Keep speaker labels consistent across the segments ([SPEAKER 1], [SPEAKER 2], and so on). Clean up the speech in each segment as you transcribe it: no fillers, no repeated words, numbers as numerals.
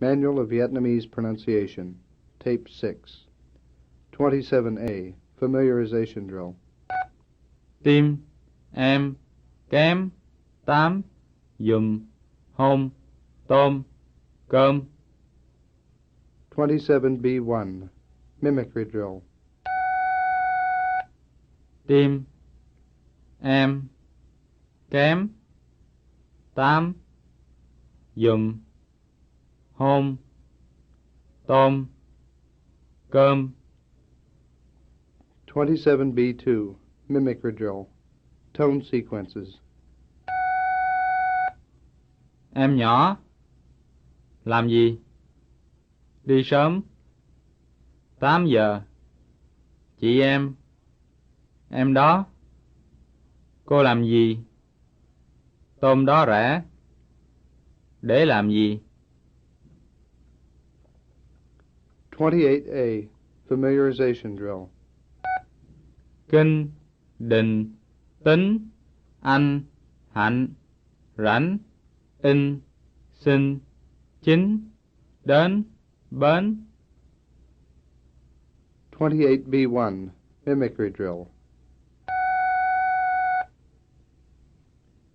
[SPEAKER 1] Manual of Vietnamese Pronunciation, Tape 6. 27A, Familiarization Drill.
[SPEAKER 2] Tim, em, kém, tám, giùm, hôm, tôm, cơm.
[SPEAKER 1] 27B1, Mimicry Drill.
[SPEAKER 2] Tim, em, kém, tám, giùm, hôm, tôm, cơm.
[SPEAKER 1] 27B2, Mimicry Drill. Tone Sequences.
[SPEAKER 2] Em nhỏ, làm gì? Đi sớm. 8 giờ. Chị em đó. Cô làm gì? Tôm đó rẻ. Để làm gì?
[SPEAKER 1] 28A, Familiarization Drill.
[SPEAKER 2] Kinh, đình, tính, anh, hạnh, rảnh, in, xin, chính, đến, bến.
[SPEAKER 1] 28B1, Mimicry Drill.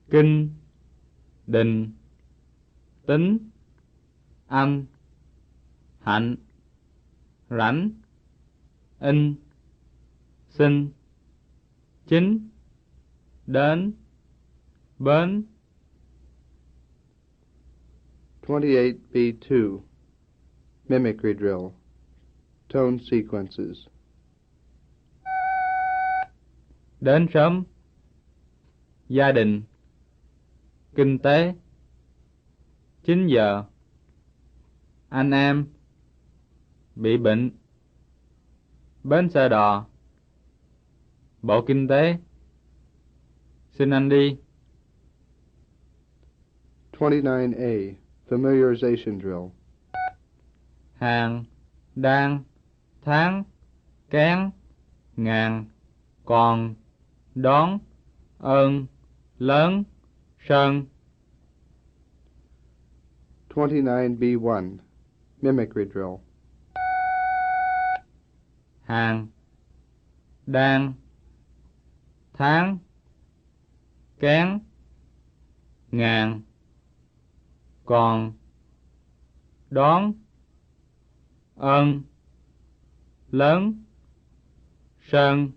[SPEAKER 2] Kinh, đình, tính, anh, hạnh, rảnh, in, xin, chính, đến, bến.
[SPEAKER 1] 28B2, Mimicry Drill. Tone Sequences.
[SPEAKER 2] Đến sớm. Gia đình, kinh tế. 9 giờ. Anh em, bị bệnh. Bến xe đò, bộ kinh tế. Xin anh đi.
[SPEAKER 1] 29A, Familiarization Drill.
[SPEAKER 2] Hàng, đang, tháng, kén, ngàn, còn, đón, ơn, lớn, sơn.
[SPEAKER 1] 29B1, Mimicry Drill.
[SPEAKER 2] Hàng, đang, tháng, kén, ngàn, còn, đón, ơn, lớn, sơn.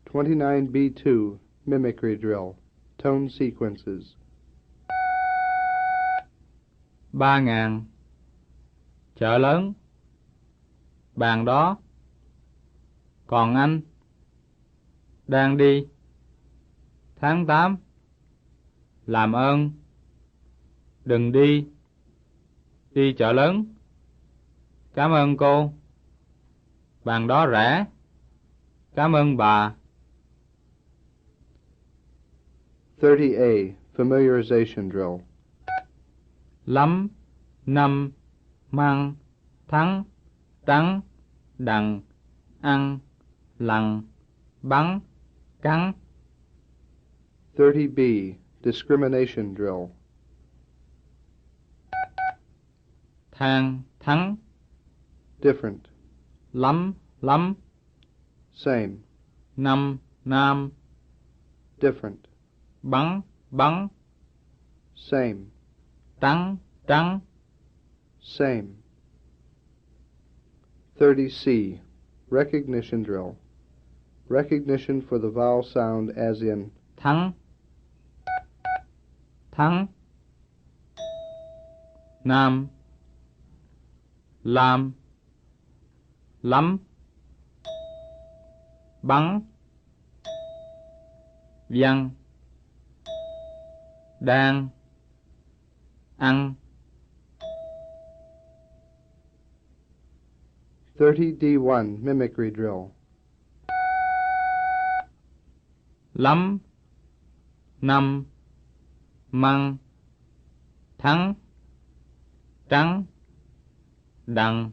[SPEAKER 1] 29B2, Mimicry Drill. Tone Sequences.
[SPEAKER 2] 3.000. Chợ lớn. Bàn đó. Còn anh. Đang đi. Tháng 8. Làm ơn. Đừng đi. Đi chợ lớn. Cảm ơn cô. Bàn đó rẻ. Cảm ơn bà.
[SPEAKER 1] 30A, Familiarization Drill.
[SPEAKER 2] Lắm, năm, măng, thắng, trắng, đằng, ăn, lằng, bắn, cắn.
[SPEAKER 1] 30B, Discrimination Drill.
[SPEAKER 2] Than, thắng.
[SPEAKER 1] Different.
[SPEAKER 2] Lắm, lắm.
[SPEAKER 1] Same.
[SPEAKER 2] Năm, nam.
[SPEAKER 1] Different.
[SPEAKER 2] Bắn, bắn.
[SPEAKER 1] Same.
[SPEAKER 2] Trắng, trắng.
[SPEAKER 1] Same. 30C, Recognition Drill. Recognition for the vowel sound as in
[SPEAKER 2] Thắng, thắng. Nam, làm, lắm. Bắn, văn. Đang, ăn.
[SPEAKER 1] 30D1, Mimicry Drill.
[SPEAKER 2] Lắm, năm, măng, thắng, trắng, đằng,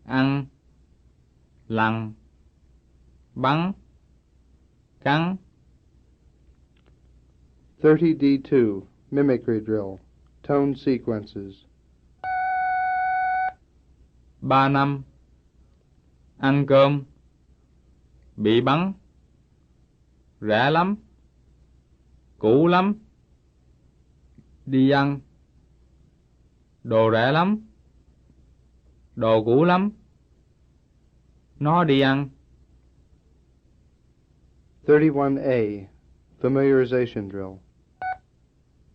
[SPEAKER 2] ăn, lằng, bắn, cắn.
[SPEAKER 1] 30D2, Mimicry Drill. Tone sequences.
[SPEAKER 2] 3 năm. Ăn cơm. Bị bắn. Rẻ lắm. Cũ lắm. Đi ăn. Đồ rẻ lắm. Đồ cũ lắm. Nó đi ăn.
[SPEAKER 1] 31A. Familiarization drill.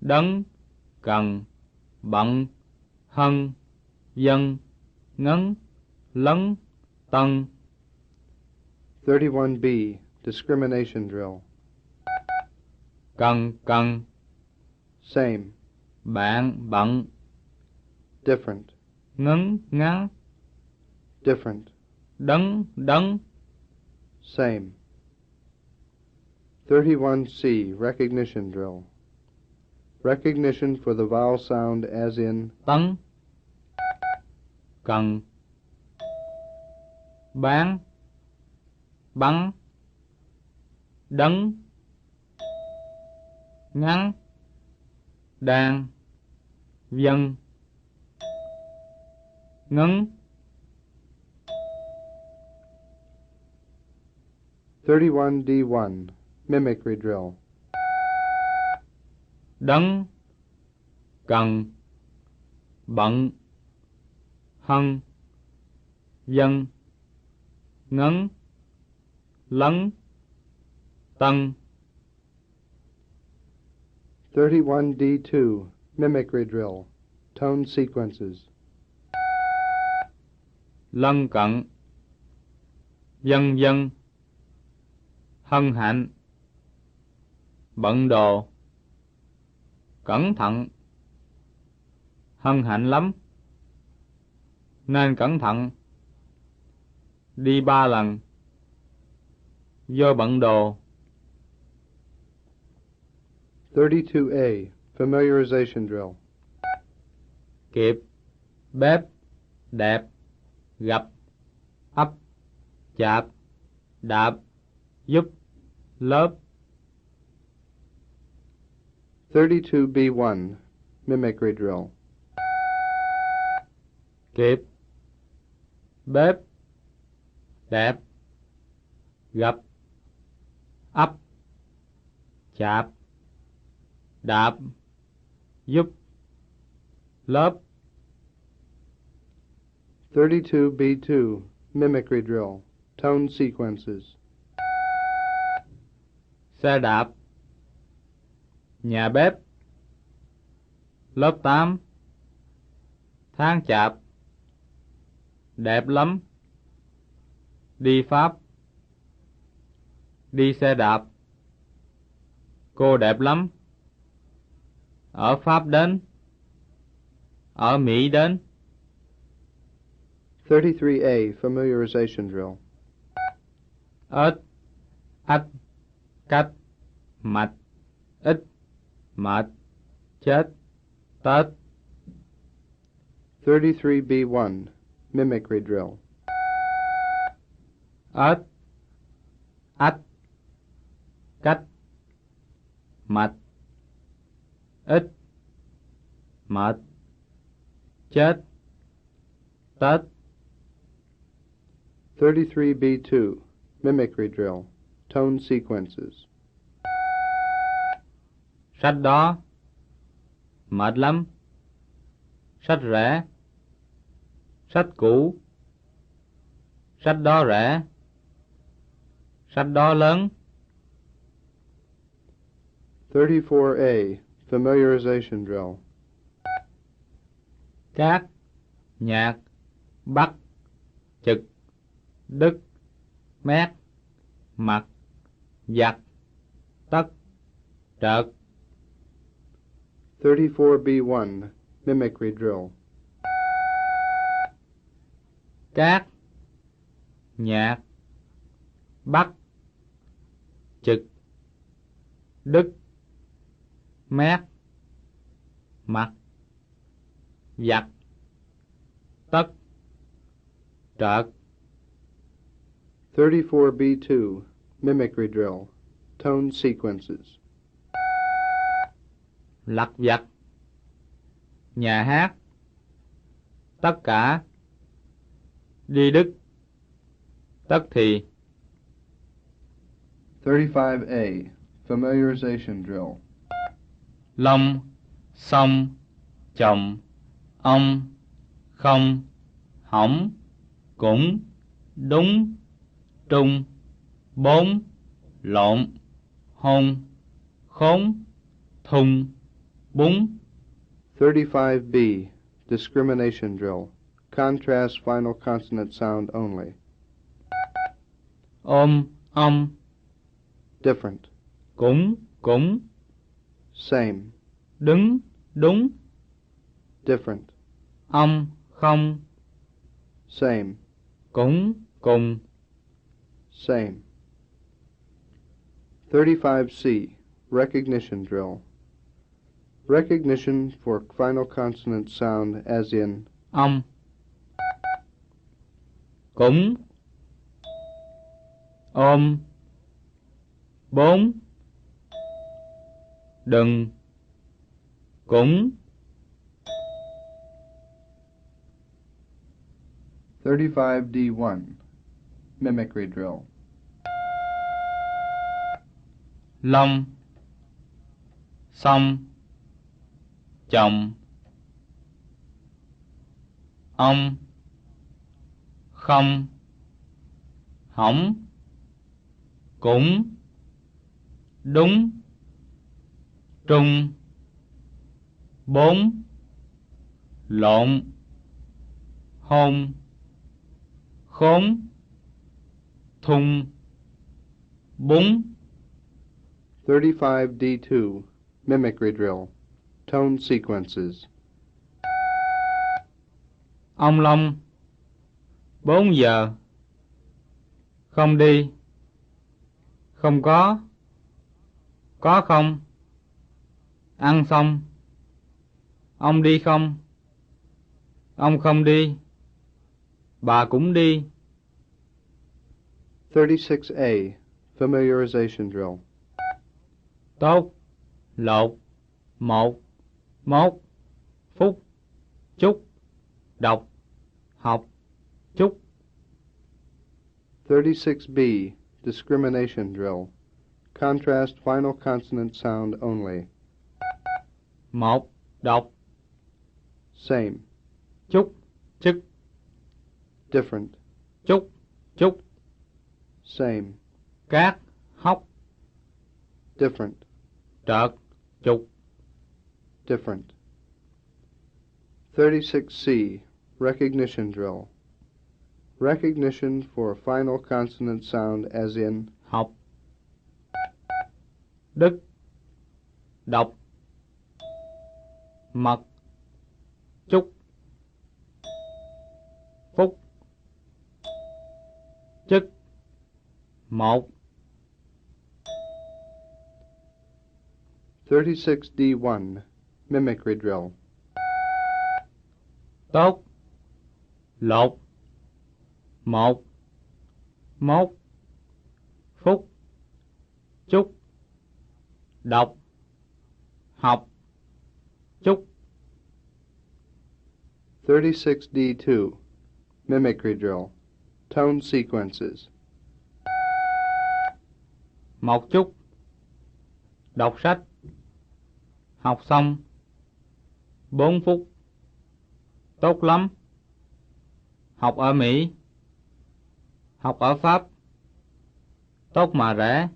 [SPEAKER 2] Đấng, cần, bận, hân, dân, ngấn, lấn, tân.
[SPEAKER 1] 31B. Discrimination drill.
[SPEAKER 2] Cần,
[SPEAKER 1] Same.
[SPEAKER 2] bạn, bận,
[SPEAKER 1] Different.
[SPEAKER 2] ngắn,
[SPEAKER 1] Different.
[SPEAKER 2] đấng.
[SPEAKER 1] Same. 31C. Recognition drill. Recognition for the vowel sound as in
[SPEAKER 2] Tấn, cần, bán, bắn, đấng, ngắn, đang, dân, ngấn.
[SPEAKER 1] 31D1. Mimicry drill.
[SPEAKER 2] Đấng, cần, bận, hân, dân, ngấn, lấn, tân.
[SPEAKER 1] 31D2. Mimicry drill. Tone sequences.
[SPEAKER 2] Lân cận, dân, hân hạnh, bận đồ, cẩn thận, hân hạnh lắm, nên cẩn thận, đi 3 lần, vô bận đồ.
[SPEAKER 1] 32A. Familiarization drill.
[SPEAKER 2] Kịp, bếp, đẹp, gặp, ấp, chạp, đạp, giúp, lớp.
[SPEAKER 1] 32B1. Mimicry drill.
[SPEAKER 2] Kịp, bếp, đẹp, gặp, ấp, chạp, đạp, giúp, lớp.
[SPEAKER 1] 32B2. Mimicry drill. Tone sequences.
[SPEAKER 2] Xe đạp, nhà bếp, lớp 8, tháng chạp, đẹp lắm, đi Pháp, đi xe đạp, cô đẹp lắm, ở Pháp đến, ở Mỹ đến.
[SPEAKER 1] 33A. Familiarization drill.
[SPEAKER 2] Ếch, ách, cách, mạch, ít, mệt, chết, Tết.
[SPEAKER 1] 33B1. Mimicry drill.
[SPEAKER 2] Ếch, ách, cách, mạch, ít, mệt, chết, Tết.
[SPEAKER 1] 33B2. Mimicry drill. Tone sequences.
[SPEAKER 2] Sách đó, mệt lắm, sách rẻ, sách cũ, sách đó rẻ, sách đó lớn.
[SPEAKER 1] 34A. Familiarization drill.
[SPEAKER 2] Cát, nhạc, bắt, trực, đứt, mét, mặt, giặt, tất, trợt.
[SPEAKER 1] 34B1. Mimicry drill.
[SPEAKER 2] Cát, nhạc, bắt, trực, đứt, mét, mặt, giặt, tất, trợt.
[SPEAKER 1] 34B2. Mimicry drill. Tone sequences.
[SPEAKER 2] Lặt vặt, nhà hát, tất cả, đi Đức, tất thì.
[SPEAKER 1] 35A. Familiarization drill.
[SPEAKER 2] Long, song, chồng, ông, không, hỏng, cũng, đúng, trung, bốn, lộn, hôn, khốn, thùng, bún.
[SPEAKER 1] 35B. Discrimination drill. Contrast final consonant sound only.
[SPEAKER 2] Ôm, ông,
[SPEAKER 1] Different.
[SPEAKER 2] cũng,
[SPEAKER 1] Same.
[SPEAKER 2] đứng, đúng,
[SPEAKER 1] Different.
[SPEAKER 2] ông, không,
[SPEAKER 1] Same.
[SPEAKER 2] cũng, cùng.
[SPEAKER 1] Same. 35C. Recognition drill. Recognition for final consonant sound as in
[SPEAKER 2] Ông, cũng, ôm, bốn, đừng, cũng.
[SPEAKER 1] 35D1. Mimicry drill.
[SPEAKER 2] Long, song, chồng, ông, không, hỏng, cũng, đúng, trung, bốn, lộn, hôn, khốn, thùng, bún.
[SPEAKER 1] 35D2. Mimicry drill. Tone sequences.
[SPEAKER 2] Ông Long, 4 giờ, không đi, không có không, ăn xong, ông đi không, ông không đi, bà cũng đi.
[SPEAKER 1] 36A. Familiarization drill.
[SPEAKER 2] Tốt, lột, một, mốt, phút, chúc, đọc, học, chúc.
[SPEAKER 1] 36B. Discrimination drill. Contrast final consonant sound only.
[SPEAKER 2] Một, đọc,
[SPEAKER 1] Same.
[SPEAKER 2] chúc, chức,
[SPEAKER 1] Different.
[SPEAKER 2] chúc,
[SPEAKER 1] Same.
[SPEAKER 2] cát, hóc,
[SPEAKER 1] Different.
[SPEAKER 2] trợt, chục.
[SPEAKER 1] Different. 36C. Recognition drill. Recognition for a final consonant sound as in
[SPEAKER 2] Học, đức, đọc, mật, chúc, phúc, chức, một.
[SPEAKER 1] 36D1. Mimicry drill.
[SPEAKER 2] Tốt, lột, một, mốt, phút, chúc, đọc, học, chúc.
[SPEAKER 1] 36D2. Mimicry drill. Tone sequences.
[SPEAKER 2] Một chút, đọc sách, học xong, 4 phút, tốt lắm, học ở Mỹ, học ở Pháp, tốt mà rẻ.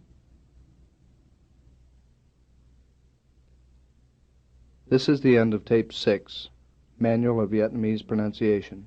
[SPEAKER 1] This is the end of Tape 6, Manual of Vietnamese Pronunciation.